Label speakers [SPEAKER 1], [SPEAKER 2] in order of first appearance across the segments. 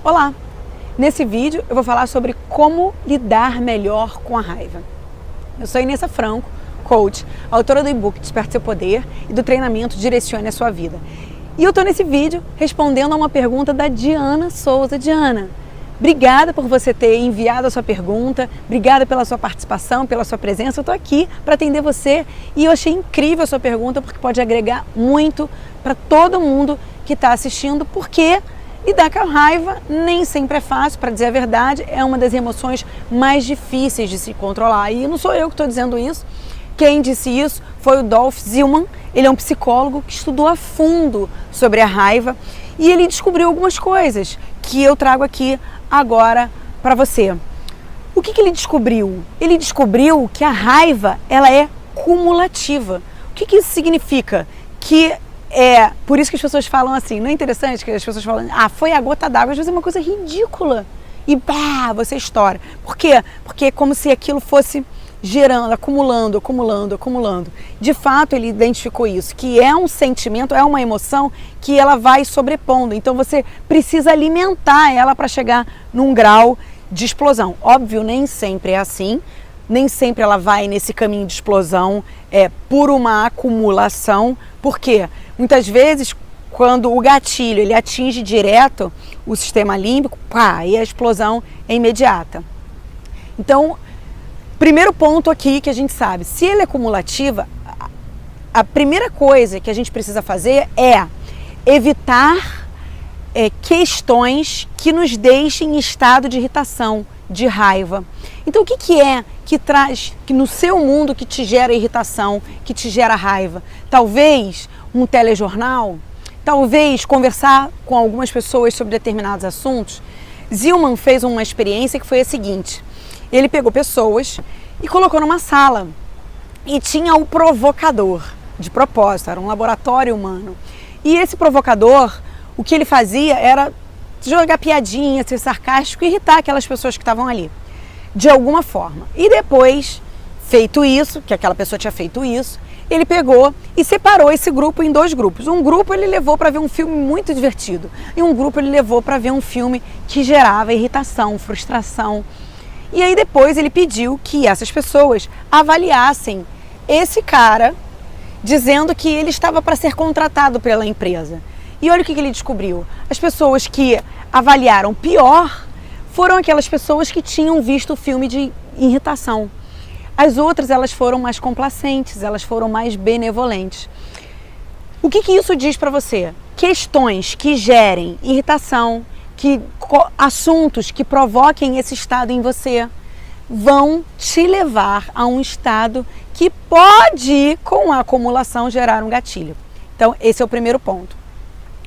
[SPEAKER 1] Olá! Nesse vídeo eu vou falar sobre como lidar melhor com a raiva. Eu sou Inessa Franco, coach, autora do e-book Desperte Seu Poder e do treinamento Direcione a Sua Vida. E eu estou nesse vídeo respondendo a uma pergunta da Diana Souza. Diana, obrigada por você ter enviado a sua pergunta, obrigada pela sua participação, pela sua presença. Eu estou aqui para atender você e eu achei incrível a sua pergunta porque pode agregar muito para todo mundo que está assistindo, porque lidar com a raiva nem sempre é fácil, para dizer a verdade, é uma das emoções mais difíceis de se controlar. E não sou eu que estou dizendo isso, quem disse isso foi o Dolph Zillman. Ele é um psicólogo que estudou a fundo sobre a raiva e ele descobriu algumas coisas que eu trago aqui agora para você. O que ele descobriu? Ele descobriu que a raiva ela é cumulativa. O que isso significa? Que é por isso que as pessoas falam assim, não é interessante que as pessoas falam, foi a gota d'água, às vezes é uma coisa ridícula e você estoura. Por quê? Porque é como se aquilo fosse gerando, acumulando. De fato, ele identificou isso, que é um sentimento, é uma emoção que ela vai sobrepondo. Então você precisa alimentar ela para chegar num grau de explosão. Óbvio, nem sempre é assim, nem sempre ela vai nesse caminho de explosão por uma acumulação. Por quê? Muitas vezes, quando o gatilho ele atinge direto o sistema límbico, e a explosão é imediata. Então, primeiro ponto aqui que a gente sabe, se ele é cumulativa, a primeira coisa que a gente precisa fazer é evitar questões que nos deixem em estado de irritação, de raiva. Então o que é que traz, que no seu mundo que te gera irritação, que te gera raiva? Talvez um telejornal, talvez conversar com algumas pessoas sobre determinados assuntos. Zillman fez uma experiência que foi a seguinte: ele pegou pessoas e colocou numa sala e tinha o provocador, de propósito, era um laboratório humano. E esse provocador, o que ele fazia era jogar piadinha, ser sarcástico e irritar aquelas pessoas que estavam ali, de alguma forma. E depois, feito isso, que aquela pessoa tinha feito isso, ele pegou e separou esse grupo em dois grupos. Um grupo ele levou para ver um filme muito divertido e um grupo ele levou para ver um filme que gerava irritação, frustração. E aí depois ele pediu que essas pessoas avaliassem esse cara, dizendo que ele estava para ser contratado pela empresa. E olha o que ele descobriu. As pessoas que avaliaram pior foram aquelas pessoas que tinham visto o filme de irritação. As outras, elas foram mais complacentes, elas foram mais benevolentes. O que isso diz para você? Questões que gerem irritação, assuntos que provoquem esse estado em você, vão te levar a um estado que pode, com a acumulação, gerar um gatilho. Então, esse é o primeiro ponto.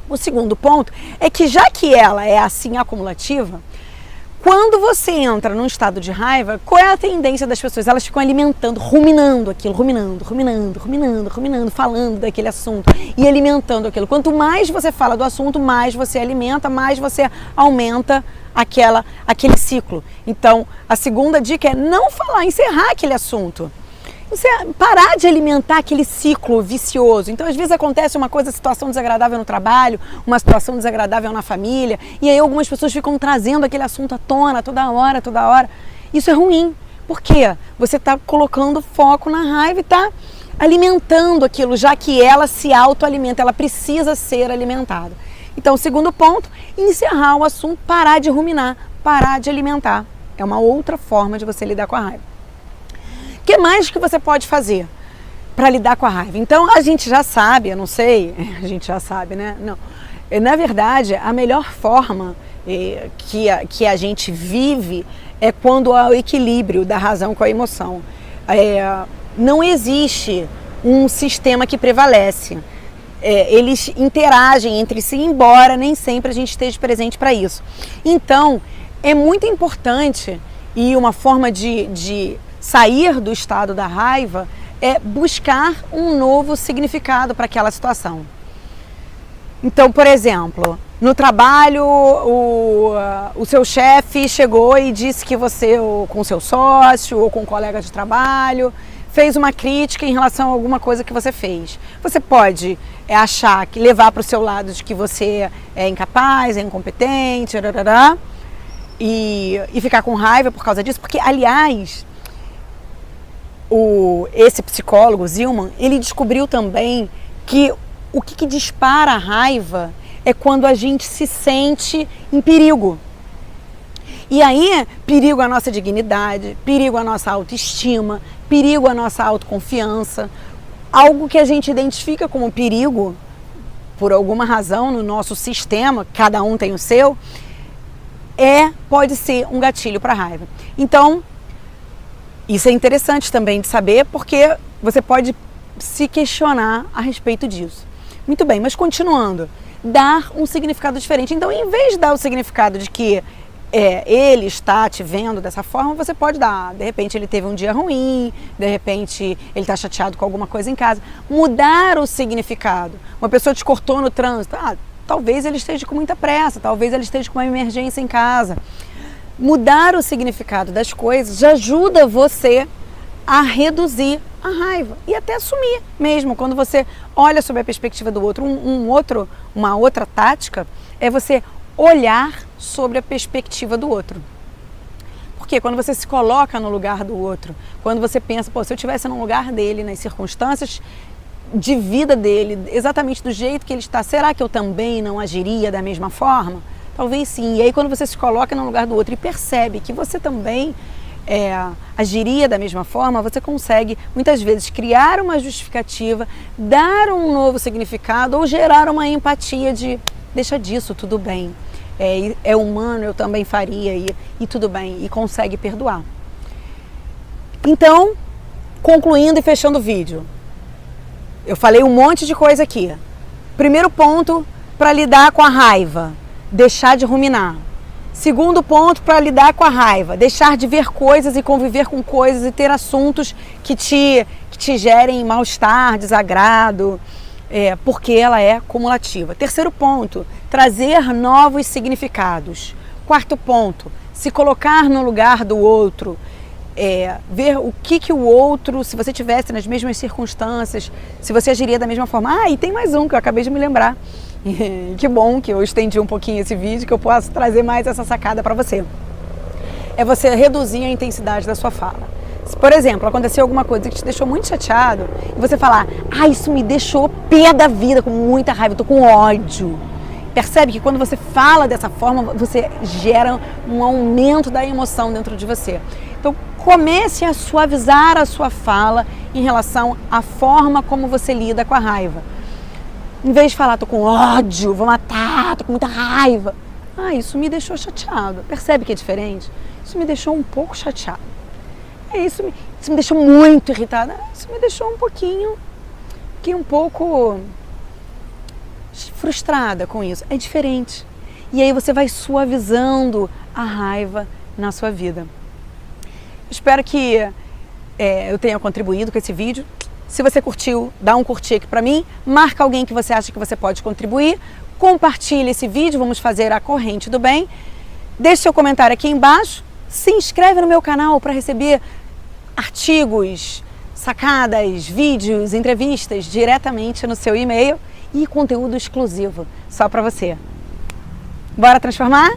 [SPEAKER 1] O segundo ponto é que, já que ela é assim acumulativa, quando você entra num estado de raiva, qual é a tendência das pessoas? Elas ficam alimentando, ruminando aquilo, ruminando, falando daquele assunto e alimentando aquilo. Quanto mais você fala do assunto, mais você alimenta, mais você aumenta aquele ciclo. Então, a segunda dica é não falar, encerrar aquele assunto. Parar de alimentar aquele ciclo vicioso. Então, às vezes acontece uma situação desagradável no trabalho, uma situação desagradável na família, e aí algumas pessoas ficam trazendo aquele assunto à tona toda hora. Isso é ruim. Por quê? Você está colocando foco na raiva e está alimentando aquilo, já que ela se autoalimenta, ela precisa ser alimentada. Então, o segundo ponto, encerrar o assunto, parar de ruminar, parar de alimentar. É uma outra forma de você lidar com a raiva. O que mais que você pode fazer para lidar com a raiva? Então, a gente já sabe, eu não sei, a gente já sabe, né? Não. Na verdade, a melhor forma que a gente vive é quando há o equilíbrio da razão com a emoção. Não existe um sistema que prevalece. Eles interagem entre si, embora nem sempre a gente esteja presente para isso. Então, é muito importante, e uma forma de sair do estado da raiva é buscar um novo significado para aquela situação. Então, por exemplo, no trabalho, o seu chefe chegou e disse que você, ou com seu sócio, ou com um colega de trabalho, fez uma crítica em relação a alguma coisa que você fez. Você pode achar que levar para o seu lado de que você é incapaz, é incompetente, e ficar com raiva por causa disso, porque, aliás, esse psicólogo, Zillman, ele descobriu também que o que dispara a raiva é quando a gente se sente em perigo. E aí, perigo à nossa dignidade, perigo à nossa autoestima, perigo à nossa autoconfiança. Algo que a gente identifica como perigo, por alguma razão, no nosso sistema, cada um tem o seu, pode ser um gatilho para a raiva. Então, isso é interessante também de saber, porque você pode se questionar a respeito disso. Muito bem, mas continuando, dar um significado diferente. Então, em vez de dar o significado de que ele está te vendo dessa forma, você pode dar, de repente ele teve um dia ruim, de repente ele está chateado com alguma coisa em casa. Mudar o significado. Uma pessoa te cortou no trânsito, talvez ele esteja com muita pressa, talvez ele esteja com uma emergência em casa. Mudar o significado das coisas já ajuda você a reduzir a raiva e até assumir mesmo. Quando você olha sob a perspectiva do outro, uma outra tática é você olhar sobre a perspectiva do outro. Porque quando você se coloca no lugar do outro, quando você pensa, se eu estivesse no lugar dele, nas circunstâncias de vida dele, exatamente do jeito que ele está, será que eu também não agiria da mesma forma? Talvez sim. E aí quando você se coloca no lugar do outro e percebe que você também agiria da mesma forma, você consegue muitas vezes criar uma justificativa, dar um novo significado ou gerar uma empatia de deixa disso, tudo bem. É humano, eu também faria e tudo bem, e consegue perdoar. Então, concluindo e fechando o vídeo, eu falei um monte de coisa aqui. Primeiro ponto, para lidar com a raiva, deixar de ruminar. Segundo ponto, para lidar com a raiva, deixar de ver coisas e conviver com coisas e ter assuntos que te gerem mal-estar, desagrado, porque ela é cumulativa. Terceiro ponto, trazer novos significados. Quarto ponto, se colocar no lugar do outro, ver o que o outro, se você estivesse nas mesmas circunstâncias, se você agiria da mesma forma. E tem mais um que eu acabei de me lembrar. Que bom que eu estendi um pouquinho esse vídeo, que eu posso trazer mais essa sacada para você. É você reduzir a intensidade da sua fala. Se, por exemplo, aconteceu alguma coisa que te deixou muito chateado, e você falar, isso me deixou pé da vida, com muita raiva, eu tô com ódio. Percebe que quando você fala dessa forma, você gera um aumento da emoção dentro de você. Então, comece a suavizar a sua fala em relação à forma como você lida com a raiva. Em vez de falar, tô com ódio, vou matar, tô com muita raiva. Isso me deixou chateado. Percebe que é diferente? Isso me deixou um pouco chateado. Isso me deixou muito irritada. Isso me deixou um pouco frustrada com isso. É diferente. E aí você vai suavizando a raiva na sua vida. Espero que eu tenha contribuído com esse vídeo. Se você curtiu, dá um curtir aqui pra mim. Marca alguém que você acha que você pode contribuir. Compartilhe esse vídeo, vamos fazer a corrente do bem. Deixe seu comentário aqui embaixo. Se inscreve no meu canal para receber artigos, sacadas, vídeos, entrevistas diretamente no seu e-mail e conteúdo exclusivo só para você. Bora transformar?